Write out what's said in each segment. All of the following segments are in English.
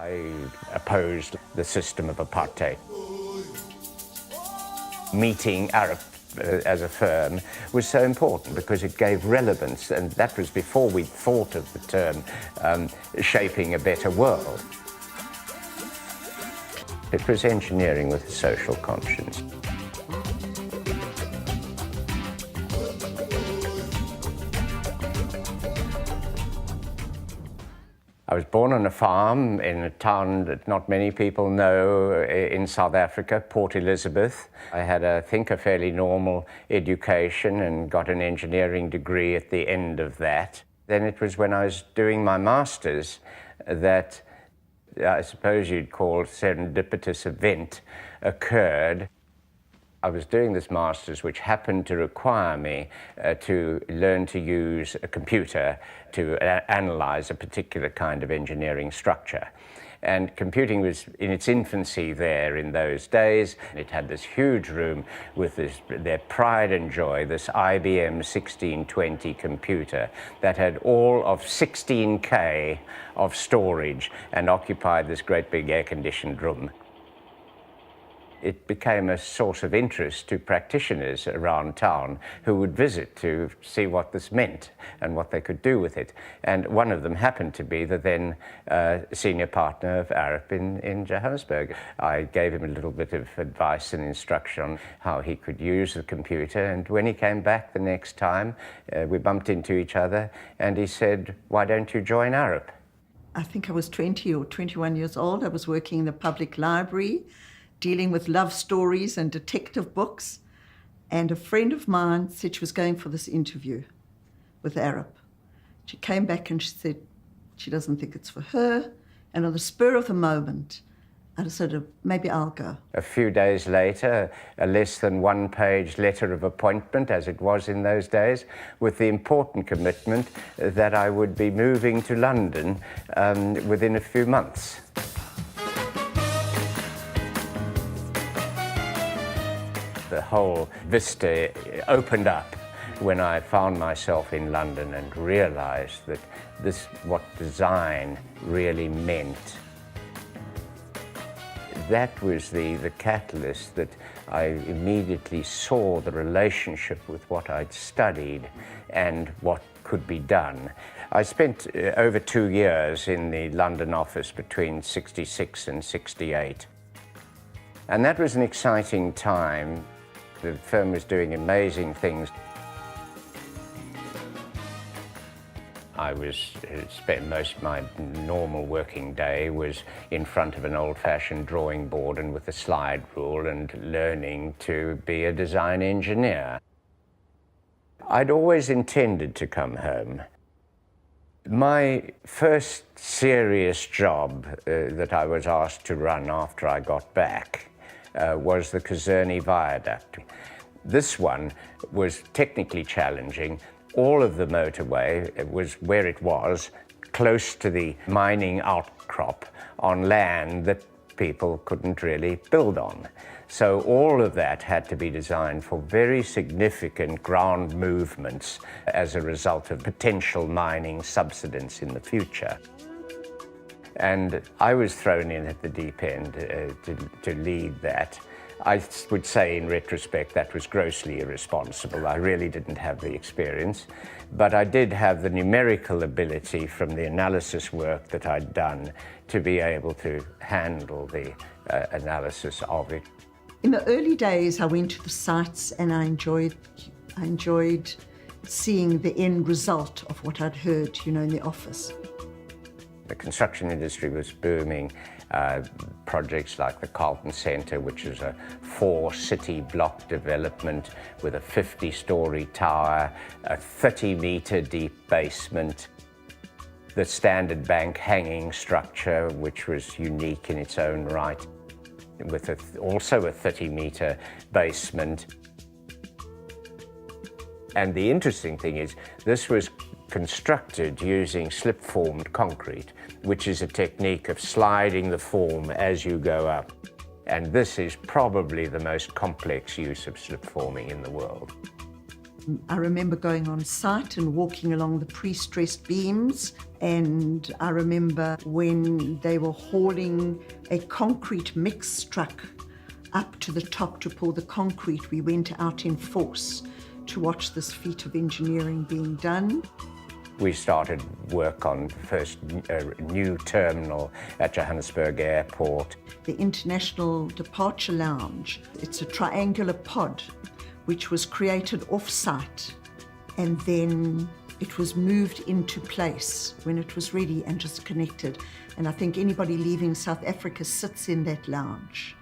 I opposed the system of apartheid. Meeting Arup as a firm was so important because it gave relevance, and that was before we thought of the term shaping a better world. It was engineering with a social conscience. I was born on a farm in a town that not many people know in South Africa, Port Elizabeth. I had, I think, a fairly normal education and got an engineering degree at the end of that. Then it was when I was doing my master's that I suppose you'd call serendipitous event occurred. I was doing this master's, which happened to require me to learn to use a computer to analyze a particular kind of engineering structure. And computing was in its infancy there in those days. It had this huge room with their pride and joy, this IBM 1620 computer that had all of 16K of storage and occupied this great big air-conditioned room. It became a source of interest to practitioners around town who would visit to see what this meant and what they could do with it. And one of them happened to be the then senior partner of Arup in Johannesburg. I gave him a little bit of advice and instruction on how he could use the computer, and when he came back the next time, we bumped into each other, and he said, "Why don't you join Arup?" I think I was 20 or 21 years old. I was working in the public library, dealing with love stories and detective books. And a friend of mine said she was going for this interview with Arup. She came back and she said she doesn't think it's for her. And on the spur of the moment, I decided maybe I'll go. A few days later, a less than one-page letter of appointment, as it was in those days, with the important commitment that I would be moving to London within a few months. The whole vista opened up when I found myself in London and realized that what design really meant. That was the catalyst that I immediately saw the relationship with what I'd studied and what could be done. I spent over 2 years in the London office between '66 and '68. And that was an exciting time. The firm was doing amazing things. I spent most of my normal working day was in front of an old-fashioned drawing board and with a slide rule and learning to be a design engineer. I'd always intended to come home. My first serious job that I was asked to run after I got back was the Kazerni Viaduct. This one was technically challenging. All of the motorway was where it was, close to the mining outcrop on land that people couldn't really build on. So all of that had to be designed for very significant ground movements as a result of potential mining subsidence in the future. And I was thrown in at the deep end to lead that. I would say in retrospect that was grossly irresponsible. I really didn't have the experience, but I did have the numerical ability from the analysis work that I'd done to be able to handle the analysis of it. In the early days, I went to the sites and I enjoyed seeing the end result of what I'd heard, in the office. The construction industry was booming. Projects like the Carlton Center, which is a 4-city block development with a 50-story tower, a 30-meter deep basement, the Standard Bank hanging structure, which was unique in its own right, with also a 30-meter basement. And the interesting thing is, this was constructed using slip-formed concrete, which is a technique of sliding the form as you go up. And this is probably the most complex use of slip forming in the world. I remember going on site and walking along the pre-stressed beams, and I remember when they were hauling a concrete mix truck up to the top to pour the concrete, we went out in force to watch this feat of engineering being done. We started work on the first new terminal at Johannesburg Airport. The International Departure Lounge, it's a triangular pod which was created off-site, and then it was moved into place when it was ready and just connected. And I think anybody leaving South Africa sits in that lounge.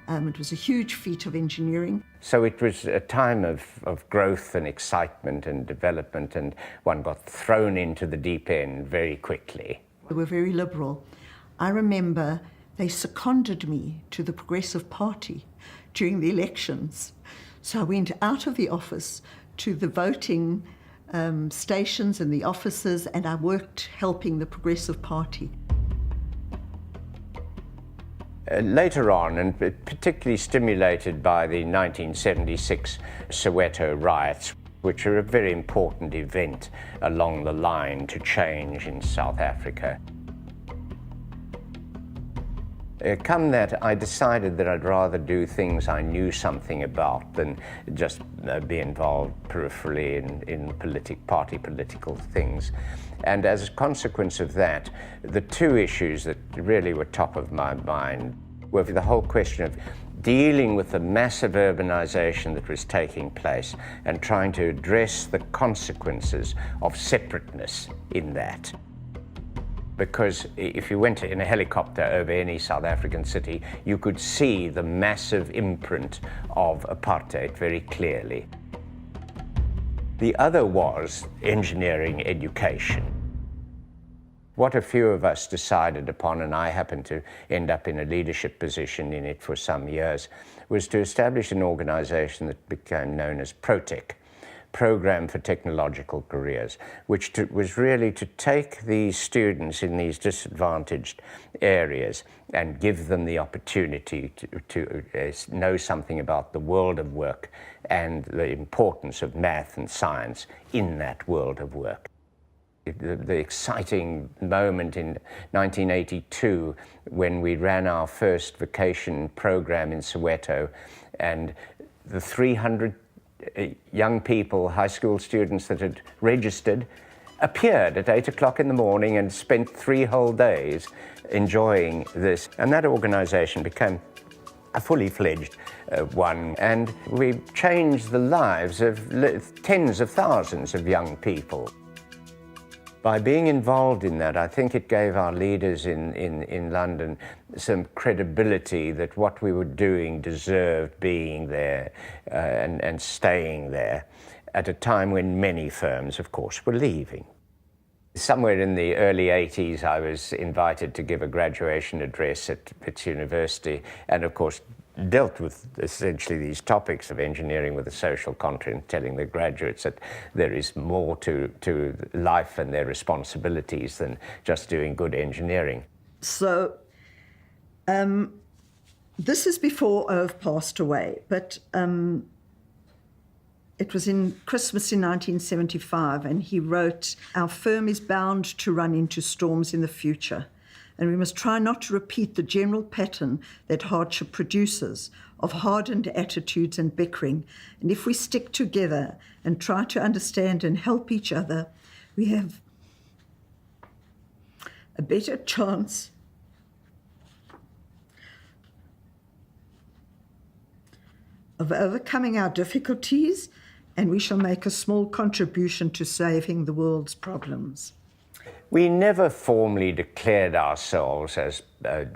It was a huge feat of engineering. So it was a time of growth and excitement and development, and one got thrown into the deep end very quickly. They were very liberal. I remember they seconded me to the Progressive Party during the elections. So I went out of the office to the voting stations and the offices, and I worked helping the Progressive Party. Later on, and particularly stimulated by the 1976 Soweto riots, which are a very important event along the line to change in South Africa. Come that, I decided that I'd rather do things I knew something about than just be involved peripherally in party political things. And as a consequence of that, the two issues that really were top of my mind were the whole question of dealing with the massive urbanization that was taking place and trying to address the consequences of separateness in that. Because if you went in a helicopter over any South African city, you could see the massive imprint of apartheid very clearly. The other was engineering education. What a few of us decided upon, and I happened to end up in a leadership position in it for some years, was to establish an organization that became known as ProTech, Program for Technological Careers, which was really to take these students in these disadvantaged areas and give them the opportunity to know something about the world of work and the importance of math and science in that world of work. The exciting moment in 1982 when we ran our first vacation program in Soweto, and the 300 young people, high school students that had registered, appeared at 8 o'clock in the morning and spent 3 whole days enjoying this. And that organization became a fully fledged one, and we changed the lives of tens of thousands of young people. By being involved in that, I think it gave our leaders in London some credibility that what we were doing deserved being there and staying there at a time when many firms, of course, were leaving. Somewhere in the early 80s, I was invited to give a graduation address at Wits University, and of course dealt with essentially these topics of engineering with a social content, telling the graduates that there is more to life and their responsibilities than just doing good engineering. So this is before Irv passed away, but it was in Christmas in 1975, and he wrote, "Our firm is bound to run into storms in the future, and we must try not to repeat the general pattern that hardship produces of hardened attitudes and bickering. And if we stick together and try to understand and help each other, we have a better chance of overcoming our difficulties, and we shall make a small contribution to saving the world's problems." We never formally declared ourselves as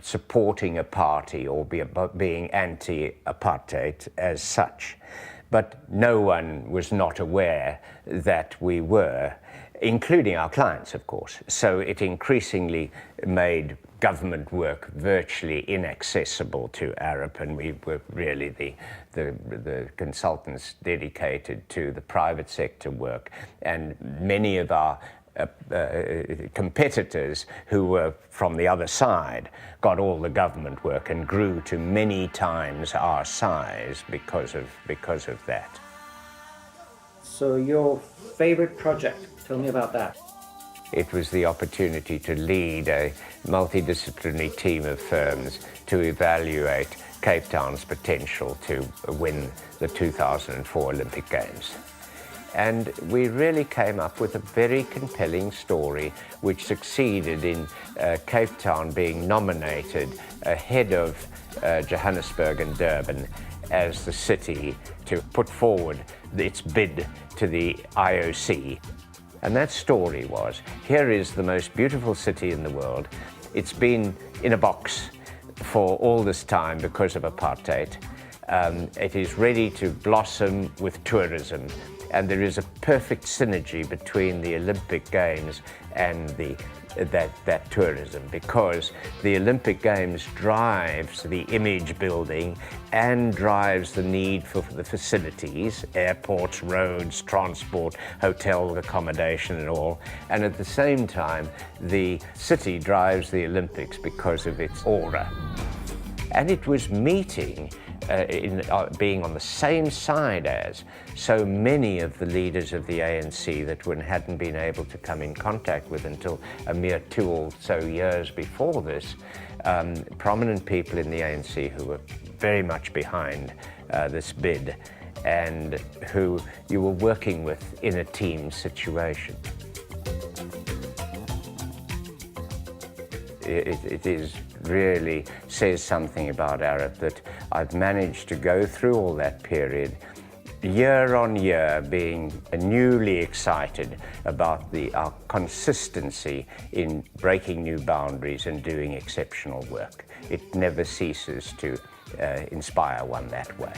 supporting a party or being anti-apartheid as such, but no one was not aware that we were, including our clients, of course. So it increasingly made government work virtually inaccessible to Arup, and we were really the consultants dedicated to the private sector work, and many of our competitors who were from the other side got all the government work and grew to many times our size because of that. So your favorite project, tell me about that. It was the opportunity to lead a multidisciplinary team of firms to evaluate Cape Town's potential to win the 2004 Olympic Games. And we really came up with a very compelling story which succeeded in Cape Town being nominated ahead of Johannesburg and Durban as the city to put forward its bid to the IOC. And that story was, here is the most beautiful city in the world. It's been in a box for all this time because of apartheid. It is ready to blossom with tourism. And there is a perfect synergy between the Olympic Games and that tourism, because the Olympic Games drives the image building and drives the need for the facilities, airports, roads, transport, hotel accommodation and all. And at the same time, the city drives the Olympics because of its aura. And it was meeting being on the same side as so many of the leaders of the ANC that one hadn't been able to come in contact with until a mere 2 or so years before this, prominent people in the ANC who were very much behind this bid and who you were working with in a team situation. It is really says something about Arup that I've managed to go through all that period, year on year, being newly excited about our consistency in breaking new boundaries and doing exceptional work. It never ceases to inspire one that way.